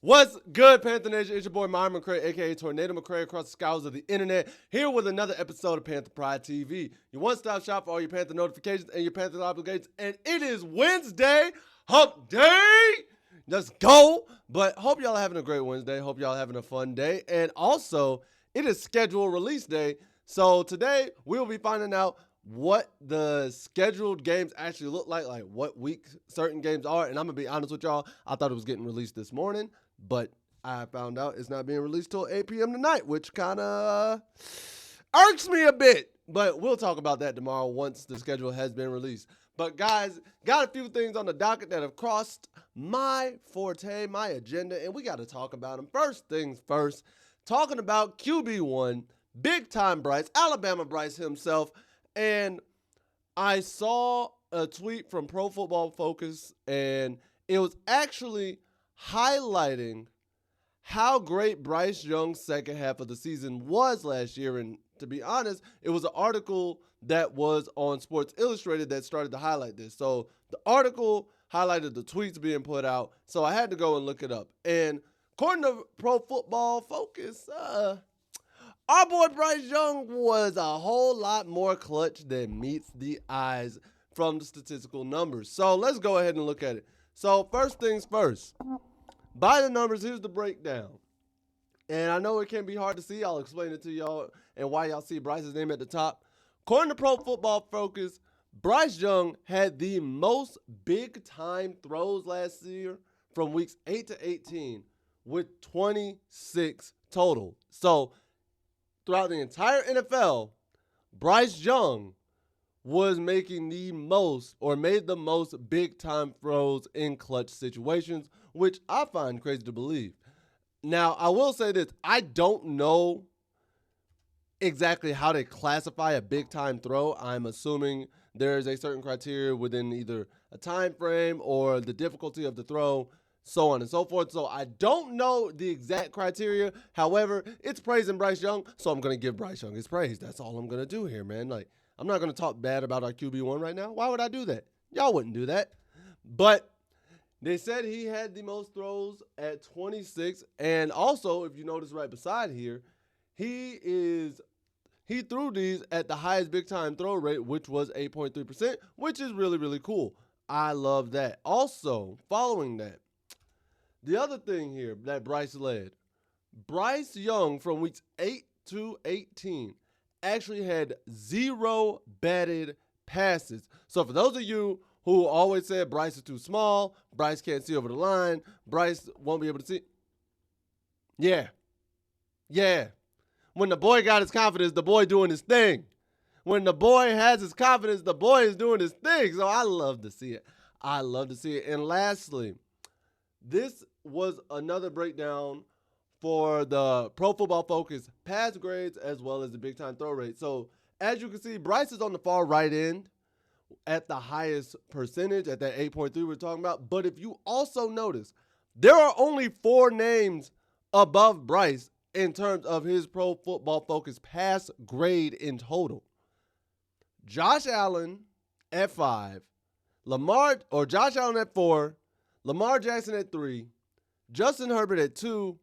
What's good, Panther Nation? It's your boy Myron McRae, a.k.a. Tornado McRae, across the skies of the internet, here with another episode of Panther Pride TV, your one-stop shop for all your Panther notifications and your Panther obligations. And it is Wednesday, hump day. Let's go. But hope y'all are having a great Wednesday. Hope y'all are having a fun day. And also, it is scheduled release day. So today, we'll be finding out what the scheduled games actually look like what week certain games are. And I'm going to be honest with y'all, I thought it was getting released this morning. But I found out it's not being released till 8 p.m. tonight, which kind of irks me a bit. But we'll talk about that tomorrow once the schedule has been released. But guys, got a few things on the docket that have crossed my forte, my agenda, and we got to talk about them. First things first, talking about QB1, big-time Bryce, Alabama Bryce himself. And I saw a tweet from Pro Football Focus, and it was actually highlighting how great Bryce Young's second half of the season was last year. And to be honest, it was an article that was on Sports Illustrated that started to highlight this. So the article highlighted the tweets being put out, so I had to go and look it up. And according to Pro Football Focus, our boy Bryce Young was a whole lot more clutch than meets the eyes from the statistical numbers. So let's go ahead and look at it. So first things first, by the numbers, here's the breakdown. And I know it can be hard to see. I'll explain it to y'all and why y'all see Bryce's name at the top. According to Pro Football Focus, Bryce Young had the most big-time throws last year from weeks 8 to 18 with 26 total. So throughout the entire NFL, Bryce Young was making the most or made the most big-time throws in clutch situations, which I find crazy to believe. Now, I will say this. I don't know exactly how to classify a big-time throw. I'm assuming there's a certain criteria within either a time frame or the difficulty of the throw, so on and so forth. So I don't know the exact criteria. However, it's praising Bryce Young, so I'm going to give Bryce Young his praise. That's all I'm going to do here, man. I'm not going to talk bad about our QB1 right now. Why would I do that? Y'all wouldn't do that. But they said he had the most throws at 26. And also, if you notice right beside here, he threw these at the highest big-time throw rate, which was 8.3%, which is really, really cool. I love that. Also, following that, the other thing here that Bryce led, Bryce Young from weeks 8 to 18 actually had 0 batted passes. So for those of you who always said Bryce is too small, Bryce can't see over the line, Bryce won't be able to see. Yeah. When the boy got his confidence, the boy doing his thing. When the boy has his confidence, the boy is doing his thing. So I love to see it. And lastly, this was another breakdown for the Pro Football Focus pass grades as well as the big-time throw rate. So as you can see, Bryce is on the far right end at the highest percentage at that 8.3 we're talking about. But if you also notice, there are only 4 names above Bryce in terms of his Pro Football Focus pass grade in total. Josh Allen at 5, Josh Allen at 4, Lamar Jackson at 3, Justin Herbert at 2,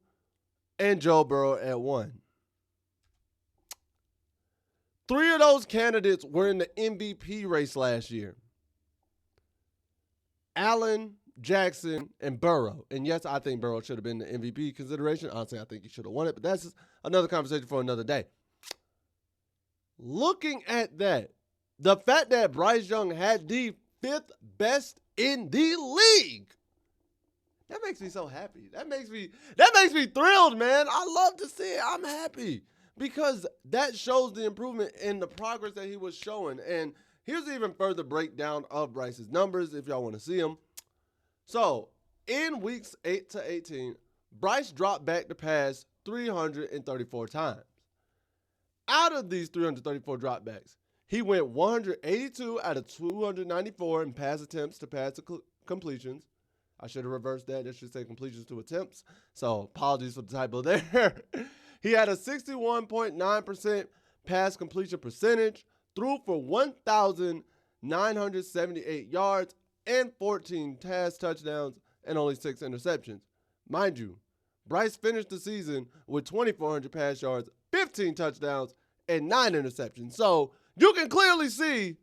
and Joe Burrow at 1. 3 of those candidates were in the MVP race last year. Allen, Jackson, and Burrow. And yes, I think Burrow should have been the MVP consideration. Honestly, I think he should have won it, but that's another conversation for another day. Looking at that, the fact that Bryce Young had the 5th best in the league, that makes me so happy. That makes me thrilled, man. I love to see it. I'm happy because that shows the improvement in the progress that he was showing. And here's an even further breakdown of Bryce's numbers if y'all want to see them. So in weeks 8 to 18, Bryce dropped back to pass 334 times. Out of these 334 dropbacks, he went 182 out of 294 in pass attempts to pass completions. I should have reversed that. It should say completions to attempts. So apologies for the typo there. He had a 61.9% pass completion percentage, threw for 1,978 yards and 14 pass touchdowns and only 6 interceptions. Mind you, Bryce finished the season with 2,400 pass yards, 15 touchdowns, and 9 interceptions. So you can clearly see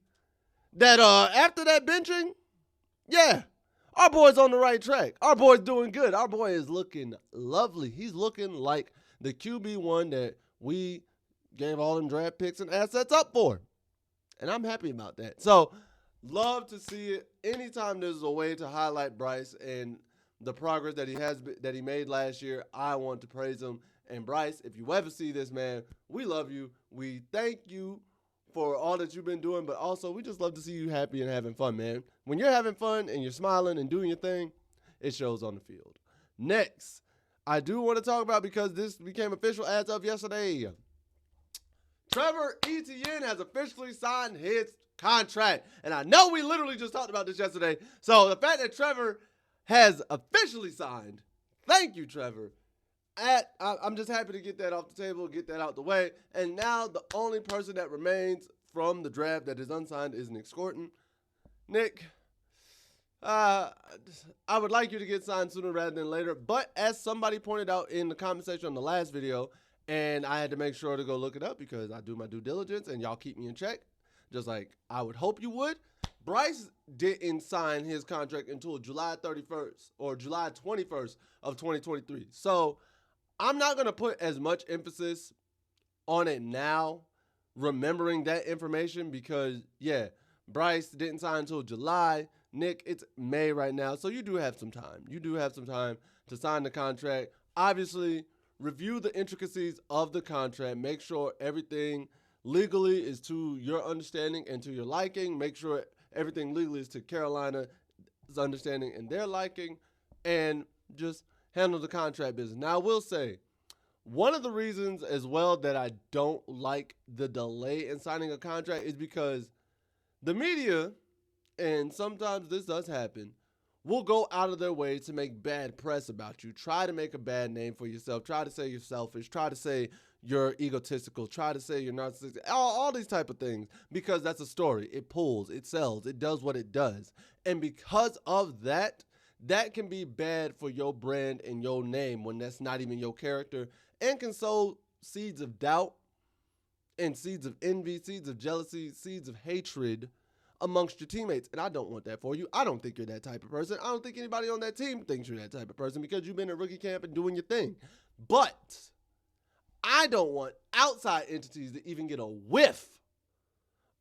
that after that benching, yeah, our boy's on the right track. Our boy's doing good. Our boy is looking lovely. He's looking like the QB1 that we gave all them draft picks and assets up for. And I'm happy about that. So, love to see it. Anytime there's a way to highlight Bryce and the progress that he made last year, I want to praise him. And Bryce, if you ever see this, man, we love you. We thank you for all that you've been doing, but also we just love to see you happy and having fun, man. When you're having fun and you're smiling and doing your thing, it shows on the field. Next, I do want to talk about, because this became official as of yesterday, Trevor Etienne has officially signed his contract. And I know we literally just talked about this yesterday. So the fact that Trevor has officially signed, thank you, Trevor. I'm just happy to get that off the table, get that out the way. And now the only person that remains from the draft that is unsigned is Nick Scorton. Nick, I would like you to get signed sooner rather than later. But as somebody pointed out in the comment section on the last video, and I had to make sure to go look it up because I do my due diligence and y'all keep me in check, just like I would hope you would. Bryce didn't sign his contract until July 31st or July 21st of 2023. So I'm not going to put as much emphasis on it now, remembering that information, because, yeah, Bryce didn't sign until July. Nick, it's May right now, so you do have some time. You do have some time to sign the contract. Obviously, review the intricacies of the contract. Make sure everything legally is to your understanding and to your liking. Make sure everything legally is to Carolina's understanding and their liking. And just handle the contract business. Now, I will say, one of the reasons as well that I don't like the delay in signing a contract is because the media, and sometimes this does happen, will go out of their way to make bad press about you, try to make a bad name for yourself, try to say you're selfish, try to say you're egotistical, try to say you're narcissistic, all these type of things, because that's a story. It pulls, it sells, it does what it does. And because of that, that can be bad for your brand and your name when that's not even your character, and can sow seeds of doubt and seeds of envy, seeds of jealousy, seeds of hatred amongst your teammates. And I don't want that for you. I don't think you're that type of person. I don't think anybody on that team thinks you're that type of person, because you've been at rookie camp and doing your thing. But I don't want outside entities to even get a whiff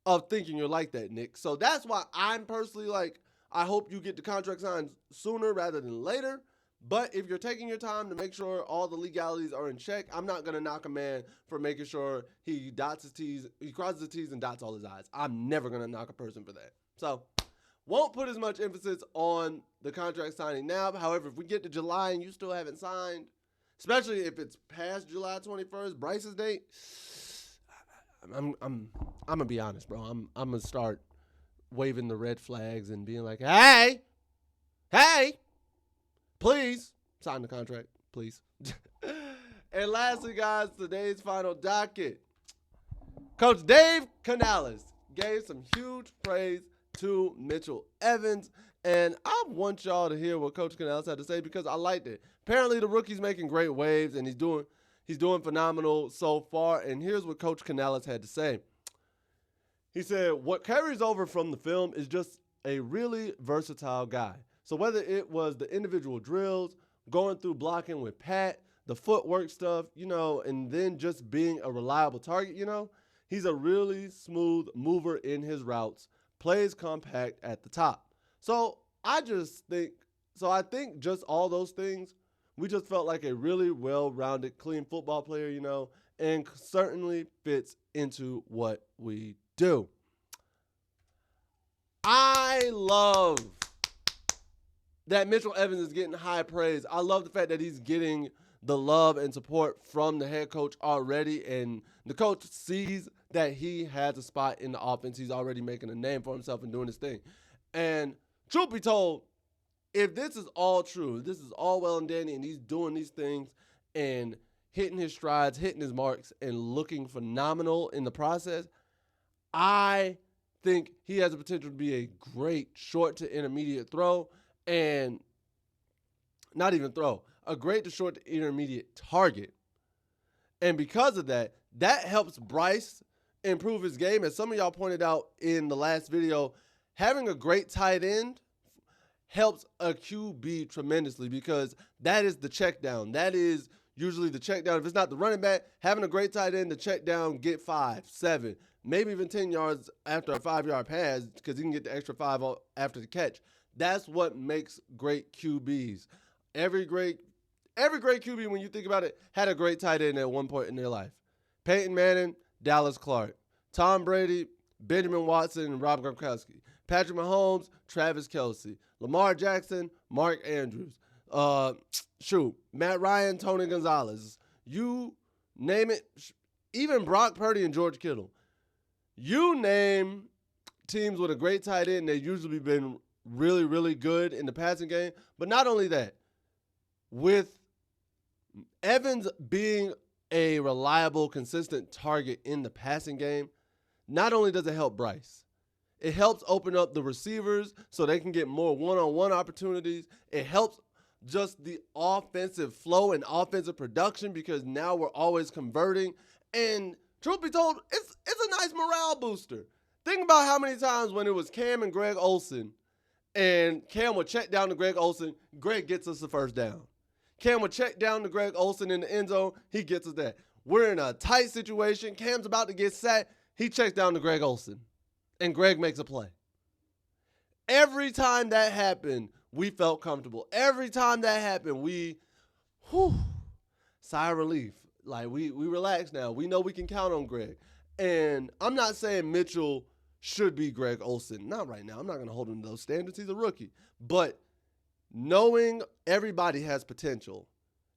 of thinking you're like that, Nick. So that's why I'm personally like, I hope you get the contract signed sooner rather than later. But if you're taking your time to make sure all the legalities are in check, I'm not going to knock a man for making sure he dots his T's, he crosses his T's and dots all his I's. I'm never going to knock a person for that. So, won't put as much emphasis on the contract signing now. However, if we get to July and you still haven't signed, especially if it's past July 21st, Bryce's date, I'm going to be honest, bro. I'm going to start waving the red flags and being like, hey, please sign the contract, please. And lastly, guys, today's final docket. Coach Dave Canales gave some huge praise to Mitchell Evans, and I want y'all to hear what Coach Canales had to say, because I liked it. Apparently, the rookie's making great waves, and he's doing phenomenal so far. And here's what Coach Canales had to say. He said, what carries over from the film is just a really versatile guy. So whether it was the individual drills, going through blocking with Pat, the footwork stuff, and then just being a reliable target, he's a really smooth mover in his routes, plays compact at the top. So I think just all those things, we just felt like a really well-rounded, clean football player, and certainly fits into what we do. I love that Mitchell Evans is getting high praise. I love the fact that he's getting the love and support from the head coach already, and the coach sees that he has a spot in the offense. He's already making a name for himself and doing his thing. And truth be told, if this is all true, this is all well and dandy, and he's doing these things and hitting his strides, hitting his marks, and looking phenomenal in the process, I think he has the potential to be a great short to intermediate throw, and not even throw, a great to short to intermediate target. And because of that, that helps Bryce improve his game. As some of y'all pointed out in the last video, having a great tight end helps a QB tremendously because that is the check down. That is usually the check down. If it's not the running back, having a great tight end to check down, get 5, 7, maybe even 10 yards after a 5-yard pass because he can get the extra 5 after the catch. That's what makes great QBs. Every great QB, when you think about it, had a great tight end at one point in their life. Peyton Manning, Dallas Clark. Tom Brady, Benjamin Watson, and Rob Gronkowski. Patrick Mahomes, Travis Kelce. Lamar Jackson, Mark Andrews. Matt Ryan, Tony Gonzalez. You name it. Even Brock Purdy and George Kittle. You name teams with a great tight end, they've usually been really, really good in the passing game. But not only that, with Evans being a reliable, consistent target in the passing game, not only does it help Bryce, it helps open up the receivers so they can get more one-on-one opportunities. It helps just the offensive flow and offensive production because now we're always converting. And truth be told, it's a nice morale booster. Think about how many times when it was Cam and Greg Olsen, and Cam would check down to Greg Olsen, Greg gets us the first down. Cam would check down to Greg Olsen in the end zone, he gets us that. We're in a tight situation, Cam's about to get sacked, he checks down to Greg Olsen, and Greg makes a play. Every time that happened, we felt comfortable. Every time that happened, sigh of relief. Like, we relax now. We know we can count on Greg. And I'm not saying Mitchell should be Greg Olsen. Not right now. I'm not going to hold him to those standards. He's a rookie. But knowing everybody has potential,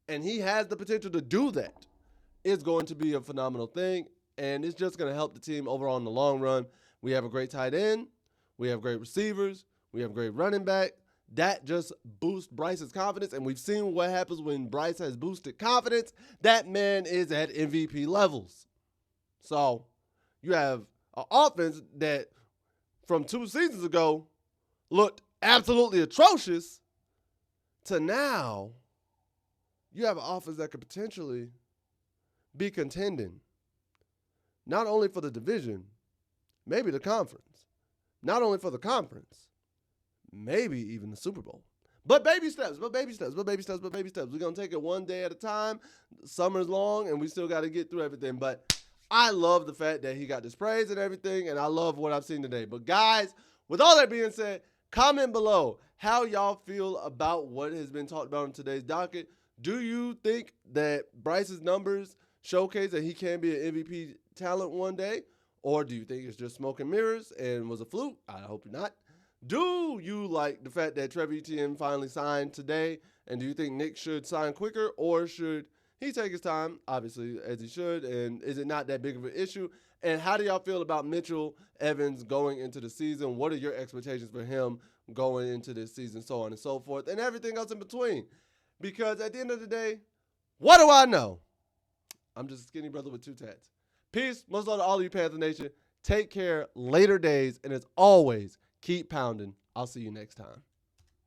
and he has the potential to do that, is going to be a phenomenal thing. And it's just going to help the team overall in the long run. We have a great tight end. We have great receivers. We have great running back. That just boosts Bryce's confidence. And we've seen what happens when Bryce has boosted confidence. That man is at MVP levels. So you have an offense that from 2 seasons ago looked absolutely atrocious to now you have an offense that could potentially be contending not only for the division, maybe the conference. Not only for the conference, maybe even the Super Bowl. But baby steps. We're going to take it one day at a time. Summer's long, and we still got to get through everything. But I love the fact that he got this praise and everything, and I love what I've seen today. But, guys, with all that being said, comment below how y'all feel about what has been talked about in today's docket. Do you think that Bryce's numbers showcase that he can be an MVP talent one day? Or do you think it's just smoke and mirrors and was a fluke? I hope not. Do you like the fact that Trevor Etienne finally signed today? And do you think Nick should sign quicker, or should he take his time, obviously, as he should? And is it not that big of an issue? And how do y'all feel about Mitchell Evans going into the season? What are your expectations for him going into this season, so on and so forth, and everything else in between? Because at the end of the day, what do I know? I'm just a skinny brother with 2 tats. Peace. Much love to all of you, Panther Nation. Take care. Later days. And as always, keep pounding. I'll see you next time.